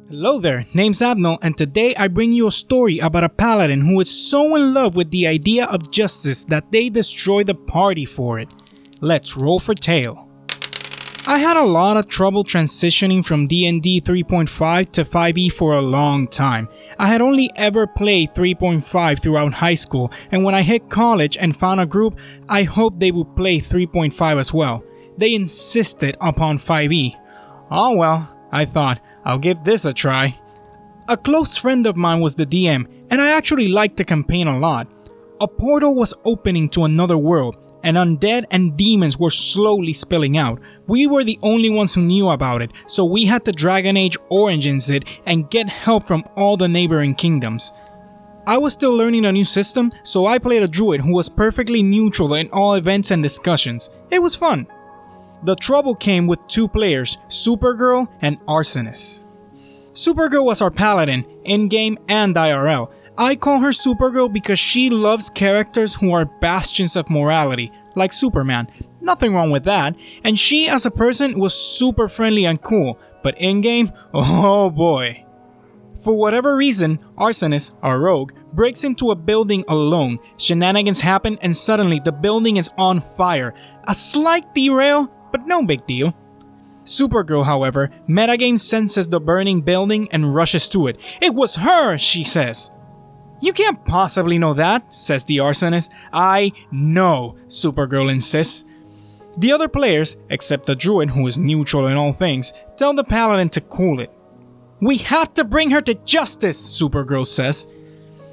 Hello there, name's Abnel, and today I bring you a story about a paladin who is so in love with the idea of justice that they destroy the party for it. Let's roll for tale. I had a lot of trouble transitioning from D&D 3.5 to 5e for a long time. I had only ever played 3.5 throughout high school, and when I hit college and found a group, I hoped they would play 3.5 as well. They insisted upon 5e. Oh well, I thought, I'll give this a try. A close friend of mine was the DM, and I actually liked the campaign a lot. A portal was opening to another world, and undead and demons were slowly spilling out. We were the only ones who knew about it, so we had to Dragon Age Origins it and get help from all the neighboring kingdoms. I was still learning a new system, so I played a druid who was perfectly neutral in all events and discussions. It was fun. The trouble came with two players, Supergirl and Arsonist. Supergirl was our paladin, in-game and IRL. I call her Supergirl because she loves characters who are bastions of morality, like Superman. Nothing wrong with that, and she as a person was super friendly and cool, but in-game, oh boy. For whatever reason, Arsonist, our rogue, breaks into a building alone. Shenanigans happen and suddenly the building is on fire. A slight derail, but no big deal. Supergirl, however, metagame senses the burning building and rushes to it. It was her, she says. You can't possibly know that, says the arsonist. I know, Supergirl insists. The other players, except the druid who is neutral in all things, tell the paladin to cool it. We have to bring her to justice, Supergirl says.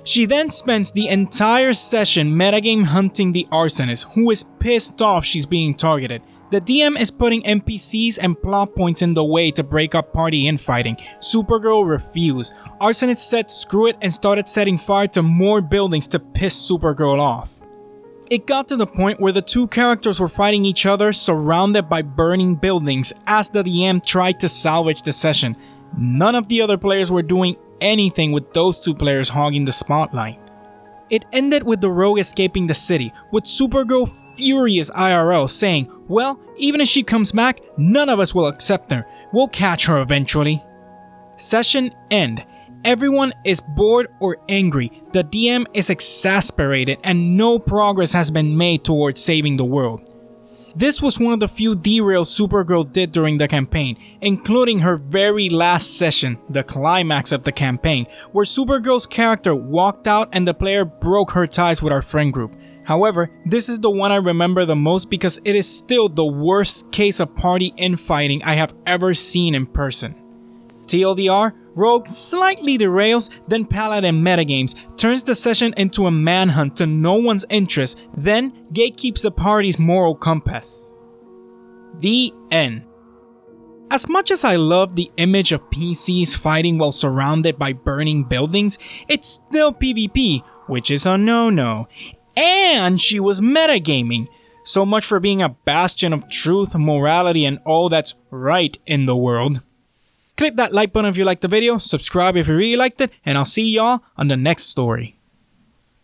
She then spends the entire session metagame hunting the arsonist, who is pissed off she's being targeted. The DM is putting NPCs and plot points in the way to break up party infighting. Supergirl refused. Arsonist said screw it and started setting fire to more buildings to piss Supergirl off. It got to the point where the two characters were fighting each other surrounded by burning buildings as the DM tried to salvage the session. None of the other players were doing anything with those two players hogging the spotlight. It ended with the rogue escaping the city, with Supergirl furious IRL saying, well, even if she comes back, none of us will accept her. We'll catch her eventually. Session end. Everyone is bored or angry. The DM is exasperated and no progress has been made towards saving the world. This was one of the few derails Supergirl did during the campaign, including her very last session, the climax of the campaign, where Supergirl's character walked out and the player broke her ties with our friend group. However, this is the one I remember the most because it is still the worst case of party infighting I have ever seen in person. TLDR, Rogue slightly derails, then Paladin metagames, turns the session into a manhunt to no one's interest, then gatekeeps the party's moral compass. The end. As much as I love the image of PCs fighting while surrounded by burning buildings, it's still PvP, which is a no-no. And she was metagaming. So much for being a bastion of truth, morality, and all that's right in the world. Click that like button if you liked the video, subscribe if you really liked it, and I'll see y'all on the next story.